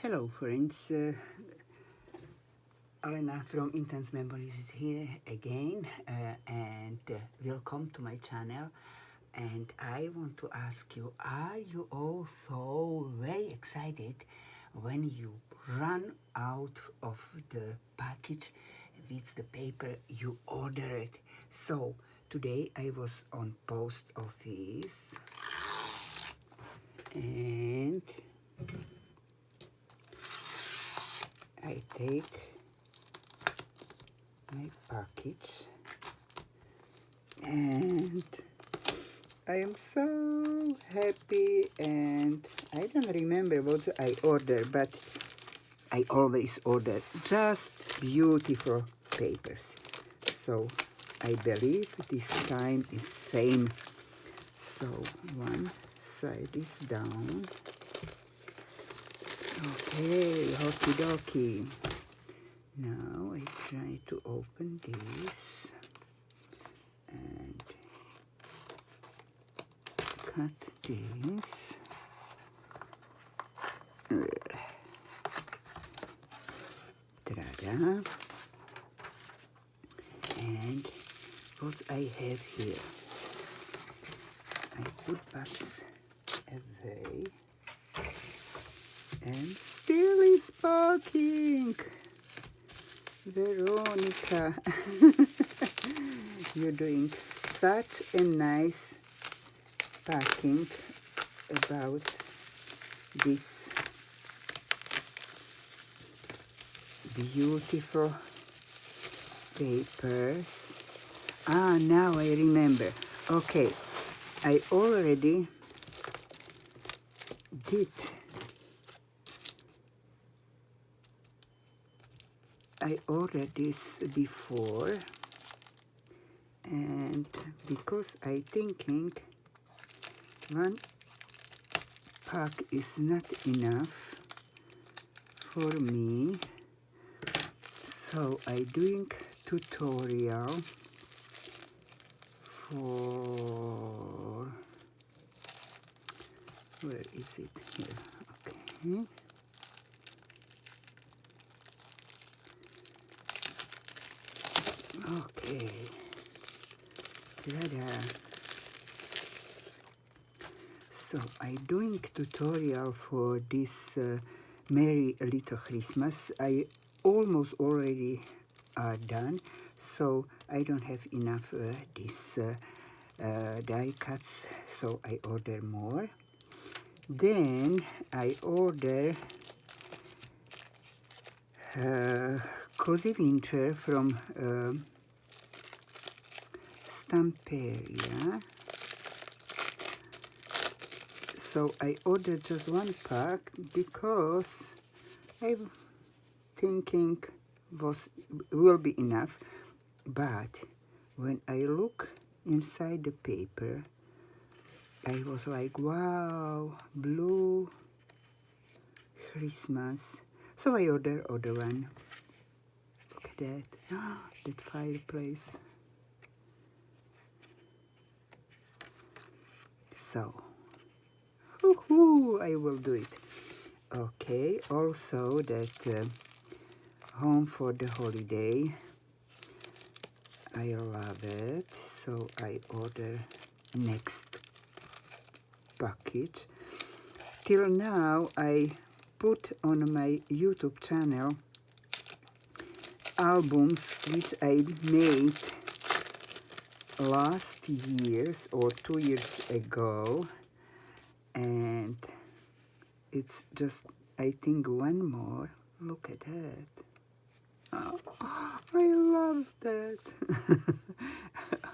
Hello friends, Alena from Intense Memories is here again and welcome to my channel. And I want to ask you, are you all so very excited when you run out of the package with the paper you ordered? So today I was on post office and I take my package and I am so happy, and I don't remember what I ordered, but I always order just beautiful papers. So I believe this time is same. So one side is down. Okay, okie dokie. Now I try to open this and cut this. Ta-da. And what I have here, I put box away and still is packing. Veronika, you're doing such a nice packing about this beautiful papers. Now I remember. Okay, I already did. I ordered this before, and because I thinking one pack is not enough for me, so I doing tutorial for, where is it here? Okay. Okay. Ta-da. So I'm doing tutorial for this Merry Little Christmas. I almost already are done, so I don't have enough this die cuts, so I order more. Then I order Cozy Winter from Stamperia. So I ordered just one pack because I'm thinking will be enough. But when I look inside the paper, I was like, wow, blue Christmas. So I ordered other one. Look at that. That fireplace. So, I will do it. Okay, also that Home for the Holiday. I love it. So I order next package. Till now I put on my YouTube channel albums which I made last years or 2 years ago, and it's just, I think, one more. Look at that. Oh, I love that.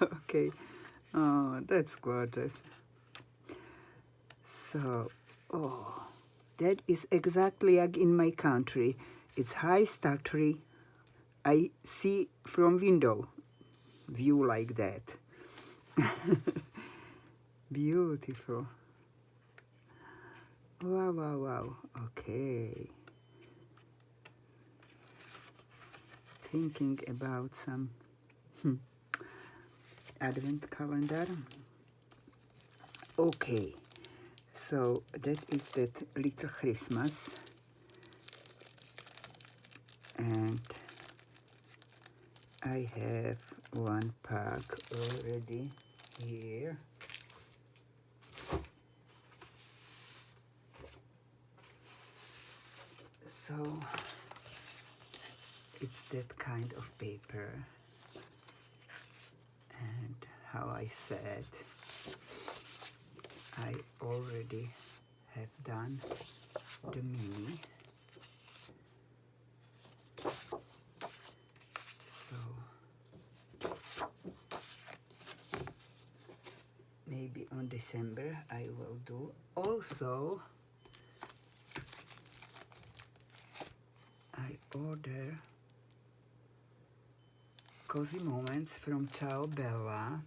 Okay. Oh, that's gorgeous. So, that is exactly like in my country. It's high star tree. I see from window view like that. Beautiful. Wow, wow, wow. Okay. Thinking about some advent calendar. Okay. So that is that Little Christmas. And I have one pack already here. So it's that kind of paper, and how I said, I already have done the mini. So maybe on December I will do. Also, I order Cozy Moments from Ciao Bella,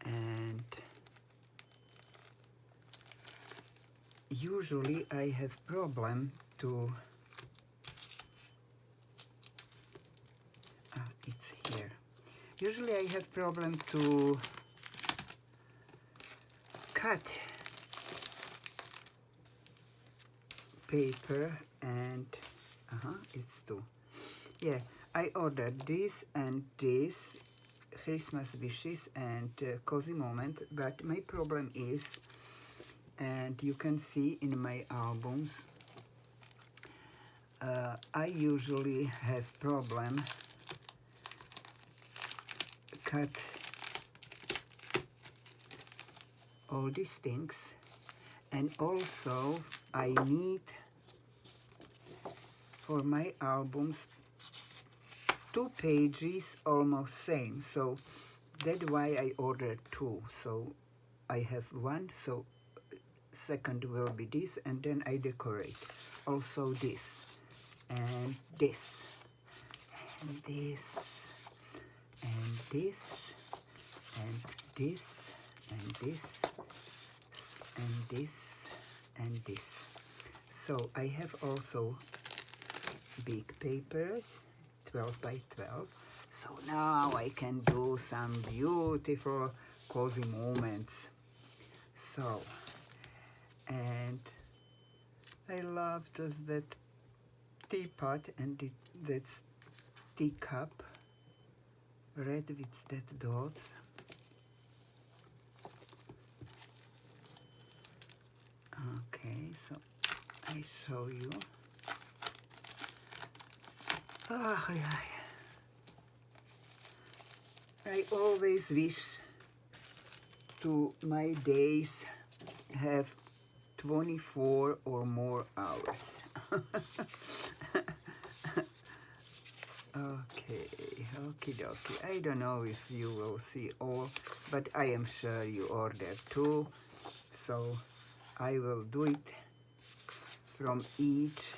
and usually I have problem to it's here. Usually I have problem to cut paper, and it's two. Yeah, I ordered this and this Christmas wishes and Cozy Moment, but my problem is, and you can see in my albums, I usually have problem cut all these things, and also I need for my albums 2 pages almost same, so that's why I ordered 2. So I have 1, so second will be this, and then I decorate also this and this and this and this and this and this and this and this. So I have also big papers, 12 by 12. So now I can do some beautiful cozy moments. So, and I love just that teapot and that teacup, red with that dots. Okay, so I show you. I always wish to my days have 24 or more hours. Okay, okie dokie. I don't know if you will see all, but I am sure you order too. So I will do it from each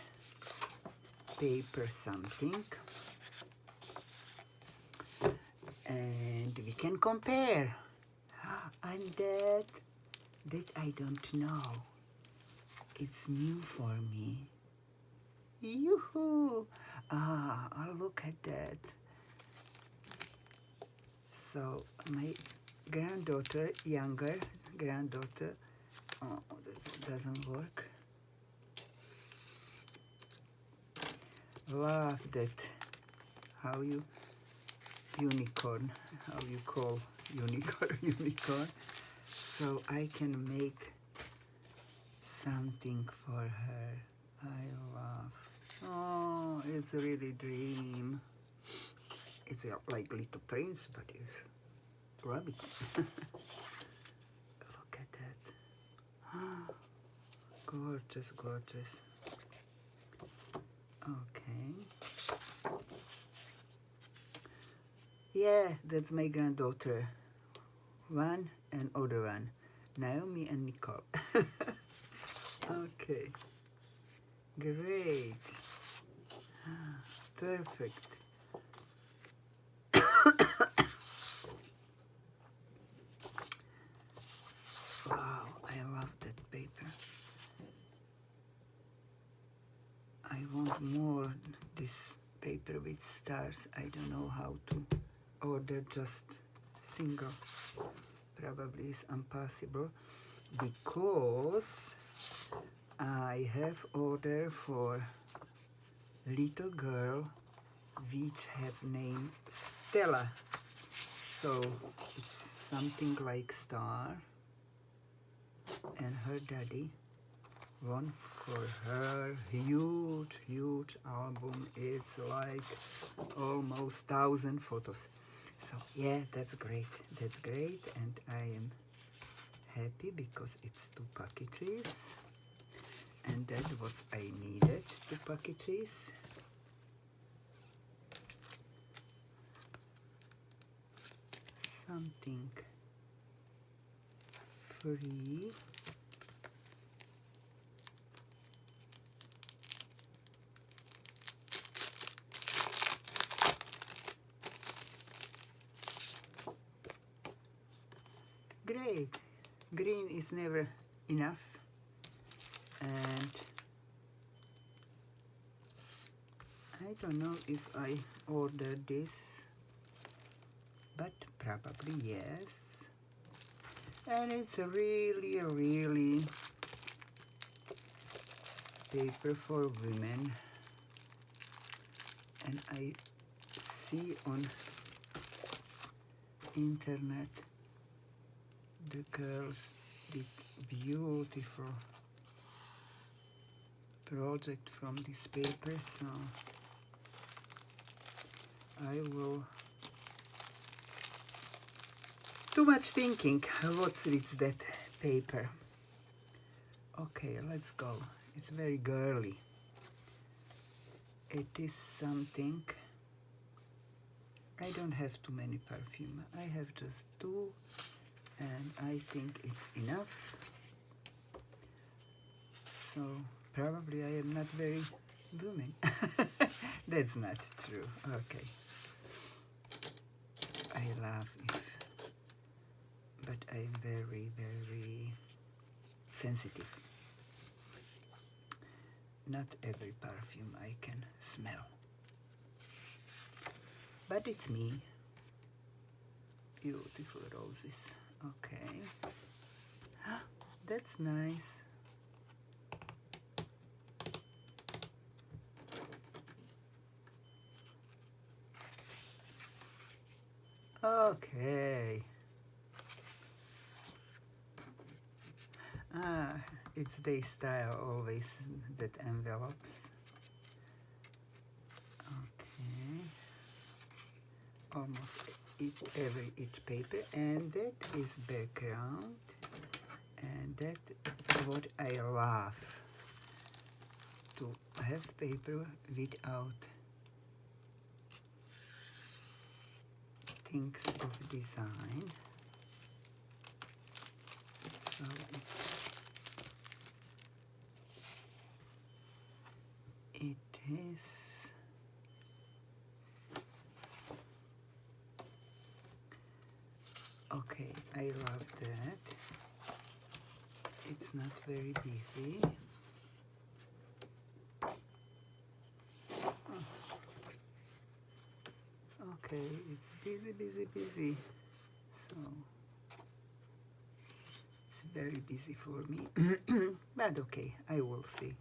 paper something, and we can compare. And that I don't know. It's new for me. Yoo-hoo! Look at that. So my granddaughter, younger granddaughter, oh, that doesn't work. Love that. How you unicorn? How you call unicorn? Unicorn. So I can make something for her. I love. Oh, it's really dream. It's like Little Prince, but it's rabbit. Look at that. Gorgeous, gorgeous. Okay. Yeah, that's my granddaughter. One and other one. Naomi and Nicole. Okay. Great. Perfect. Wow, I love that paper. I want more this paper with stars. I don't know how to order just single. Probably is impossible because I have order for little girl which have name Stella. So it's something like star, and her daddy won for her huge album. It's like almost 1,000 photos. So yeah, that's great, and I am happy because it's 2 packages, and that's what I needed, 2 packages. Something free. Great. Green is never enough, and I don't know if I ordered this, but probably yes. And it's a really paper for women, and I see on internet the girls did beautiful project from this paper, so I will too much thinking what's with that paper. Okay, let's go. It's very girly. It is something. I don't have too many perfume. I have just 2, and I think it's enough. So probably I am not very booming. That's not true. Okay. I love it, but I'm very sensitive. Not every perfume I can smell. But it's me. Beautiful roses. Okay. That's nice. Okay. It's their style always, that envelopes. Okay. Almost each paper, and that is background, and that what I love, to have paper without things of design. So it is okay. I love that. It's not very busy. Okay, it's busy. So it's very busy for me. But okay, I will see.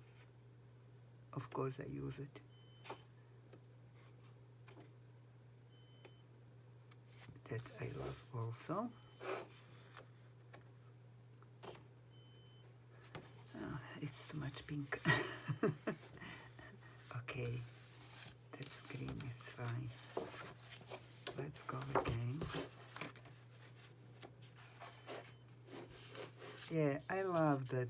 Of course I use it. That I love also. It's too much pink. Okay, that's green, it's fine. Let's go again. Yeah, I love that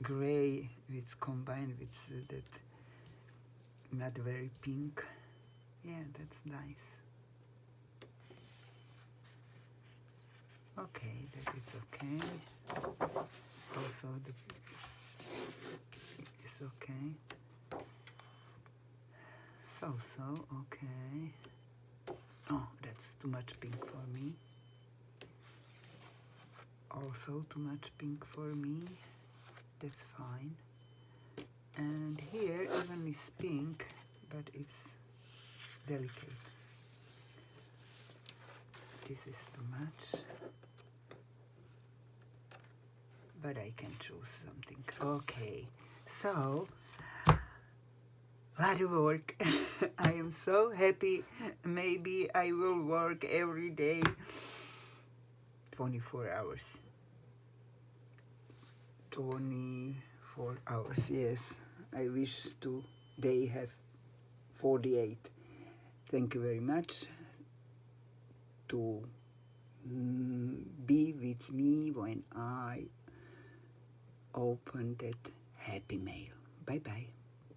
gray it's combined with that not very pink. Yeah, that's nice. Okay, that is okay. Also the is okay. So okay. Oh, that's too much pink for me. Also too much pink for me. That's fine. And here even is pink, but it's delicate. This is too much. But I can choose something. Okay, so lot of work. I am so happy. Maybe I will work every day 24 hours. 24 hours, yes. I wish today have 48. Thank you very much to be with me when I open that happy mail. Bye bye.